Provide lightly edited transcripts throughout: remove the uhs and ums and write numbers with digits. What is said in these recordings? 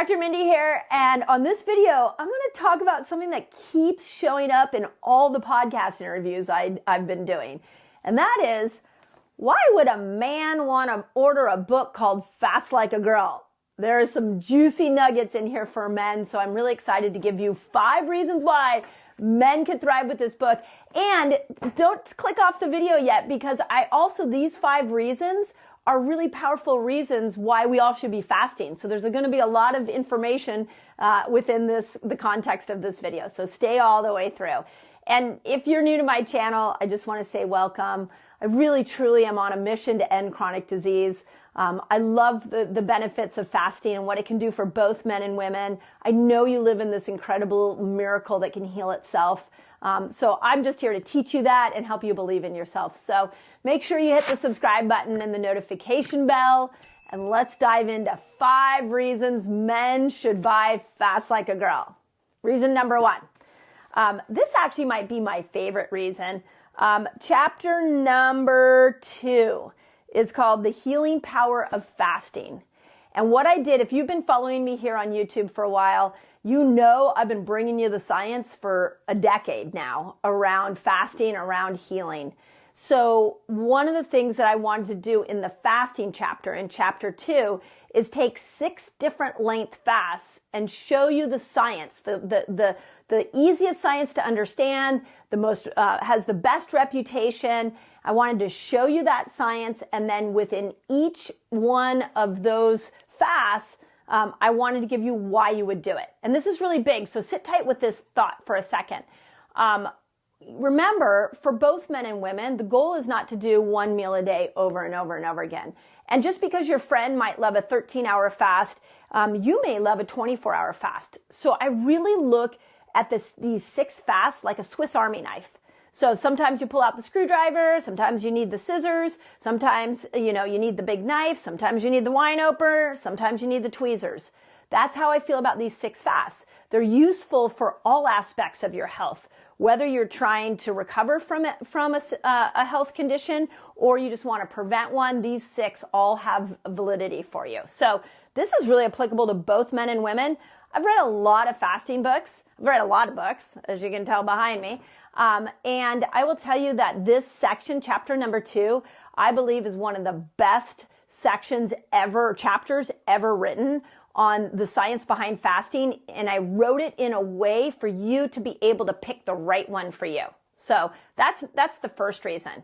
Dr. Mindy here, and on this video, I'm going to talk about something that keeps showing up in all the podcast interviews I've been doing, and that is, why would a man want to order a book called Fast Like a Girl? There are some juicy nuggets in here for men, so I'm really excited to give you 5 reasons why men could thrive with this book. And don't click off the video yet, because these 5 reasons are really powerful reasons why we all should be fasting. So there's going to be a lot of information within the context of this video. So stay all the way through. And if you're new to my channel, I just want to say welcome. I really, truly am on a mission to end chronic disease. I love the benefits of fasting and what it can do for both men and women. I know you live in this incredible miracle that can heal itself. So I'm just here to teach you that and help you believe in yourself. So make sure you hit the subscribe button and the notification bell, and let's dive into 5 reasons men should buy Fast Like a Girl. Reason number 1. This actually might be my favorite reason. Chapter number 2 is called The Healing Power of Fasting. And what I did, if you've been following me here on YouTube for a while, you know I've been bringing you the science for a decade now around fasting, around healing. So one of the things that I wanted to do in the fasting chapter, in chapter 2, is take 6 different length fasts and show you the science, the easiest science to understand, the most has the best reputation. I wanted to show you that science, and then within each one of those fasts, I wanted to give you why you would do it. And this is really big, so sit tight with this thought for a second. Remember, for both men and women, the goal is not to do one meal a day over and over and over again. And just because your friend might love a 13-hour fast, you may love a 24-hour fast. So I really look at these 6 fasts like a Swiss Army knife. So sometimes you pull out the screwdriver, sometimes you need the scissors, sometimes you need the big knife, sometimes you need the wine opener, sometimes you need the tweezers. That's how I feel about these 6 fasts. They're useful for all aspects of your health, whether you're trying to recover from a health condition or you just want to prevent one. These 6 all have validity for you. So this is really applicable to both men and women. I've read a lot of fasting books. I've read a lot of books, as you can tell behind me. And I will tell you that this section, chapter number 2, I believe is one of the best chapters ever written on the science behind fasting. And I wrote it in a way for you to be able to pick the right one for you. So that's the first reason.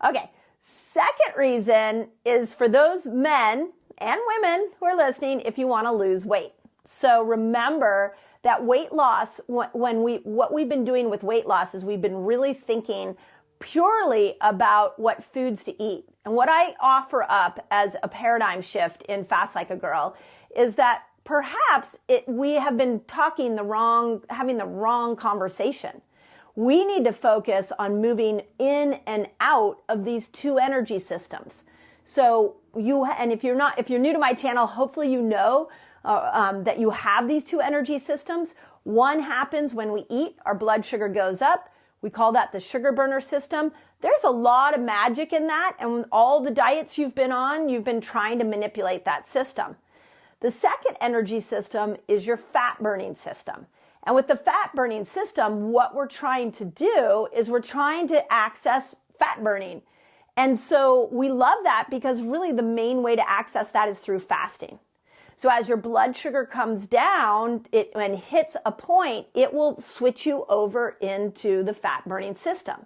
Okay. Second reason is for those men and women who are listening, if you want to lose weight. So remember that weight loss, what we've been doing with weight loss is we've been really thinking purely about what foods to eat. And what I offer up as a paradigm shift in Fast Like a Girl is that perhaps we have been having the wrong conversation. We need to focus on moving in and out of these 2 energy systems. So if you're new to my channel, hopefully you know that you have these 2 energy systems. One happens when we eat, our blood sugar goes up. We call that the sugar burner system. There's a lot of magic in that, and all the diets you've been on, you've been trying to manipulate that system. The second energy system is your fat burning system. And with the fat burning system, what we're trying to do is we're trying to access fat burning. And so we love that because really the main way to access that is through fasting. So as your blood sugar comes down and hits a point, it will switch you over into the fat burning system.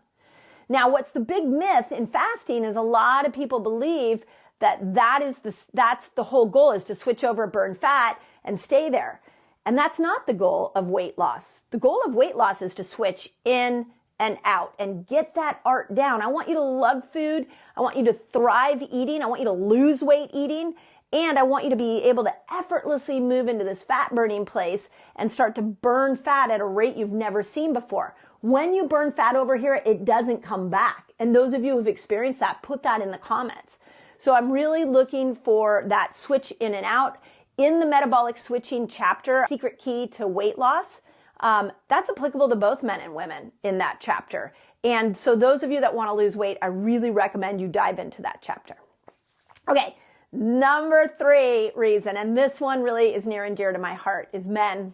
Now, what's the big myth in fasting is a lot of people believe that's the whole goal, is to switch over, burn fat, and stay there. And that's not the goal of weight loss. The goal of weight loss is to switch in and out and get that art down. I want you to love food. I want you to thrive eating. I want you to lose weight eating. And I want you to be able to effortlessly move into this fat burning place and start to burn fat at a rate you've never seen before. When you burn fat over here, it doesn't come back. And those of you who've experienced that, put that in the comments. So I'm really looking for that switch in and out. In the metabolic switching chapter, Secret Key to Weight Loss, that's applicable to both men and women in that chapter. And so those of you that want to lose weight, I really recommend you dive into that chapter. Okay. Number 3 reason, and this one really is near and dear to my heart, is men.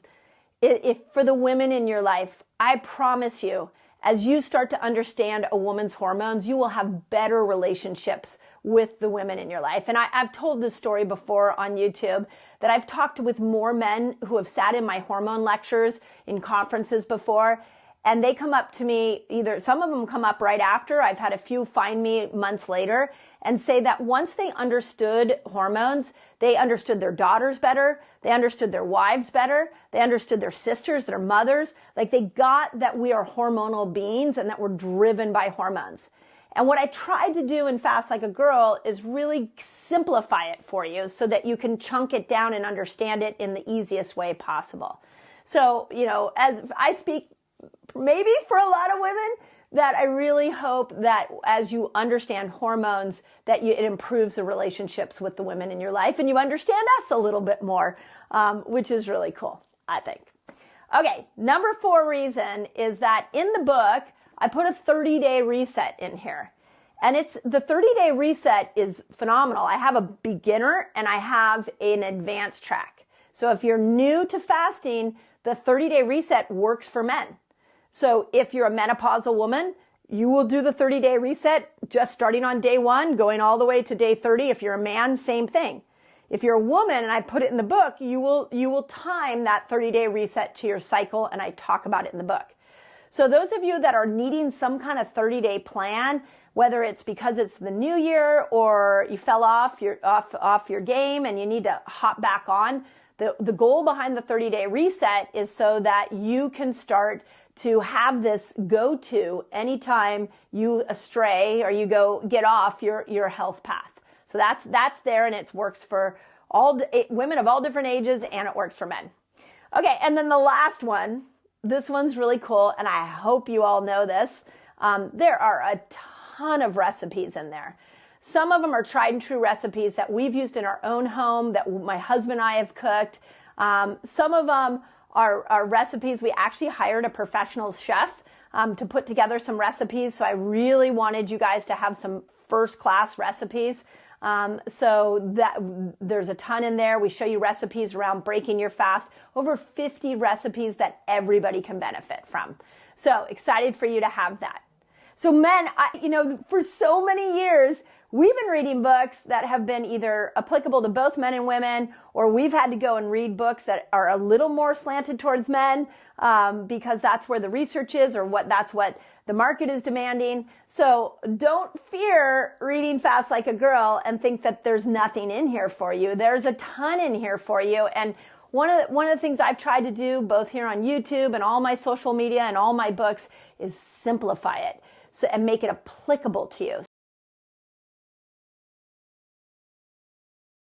If for the women in your life, I promise you, as you start to understand a woman's hormones, you will have better relationships with the women in your life. And I've told this story before on YouTube, that I've talked with more men who have sat in my hormone lectures in conferences before, and they come up to me, either some of them come up right after, I've had a few find me months later, and say that once they understood hormones, they understood their daughters better, they understood their wives better, they understood their sisters, their mothers. Like, they got that we are hormonal beings and that we're driven by hormones. And what I tried to do in Fast Like a Girl is really simplify it for you so that you can chunk it down and understand it in the easiest way possible. So, as I speak maybe for a lot of women, that I really hope that as you understand hormones, that it improves the relationships with the women in your life, and you understand us a little bit more, which is really cool, I think. Okay, number 4 reason is that in the book, I put a 30-day reset in here. And the 30-day reset is phenomenal. I have a beginner and I have an advanced track. So if you're new to fasting, the 30-day reset works for men. So if you're a menopausal woman, you will do the 30-day reset just starting on day 1, going all the way to day 30. If you're a man, same thing. If you're a woman, and I put it in the book, you will time that 30-day reset to your cycle, and I talk about it in the book. So those of you that are needing some kind of 30-day plan, whether it's because it's the new year or you fell off your game and you need to hop back on, the goal behind the 30-day reset is so that you can start to have this go-to anytime you astray or you get off your health path. So that's there, and it works for women of all different ages, and it works for men. Okay, and then the last one, this one's really cool, and I hope you all know this. There are a ton of recipes in there. Some of them are tried and true recipes that we've used in our own home, that my husband and I have cooked. Some of them are recipes. We actually hired a professional chef to put together some recipes. So I really wanted you guys to have some first-class recipes. So that there's a ton in there. We show you recipes around breaking your fast, over 50 recipes that everybody can benefit from. So excited for you to have that. So men, for so many years, we've been reading books that have been either applicable to both men and women, or we've had to go and read books that are a little more slanted towards men, because that's where the research is, or that's what the market is demanding. So don't fear reading Fast Like a Girl and think that there's nothing in here for you. There's a ton in here for you. And one of the things I've tried to do, both here on YouTube and all my social media and all my books, is simplify it and make it applicable to you.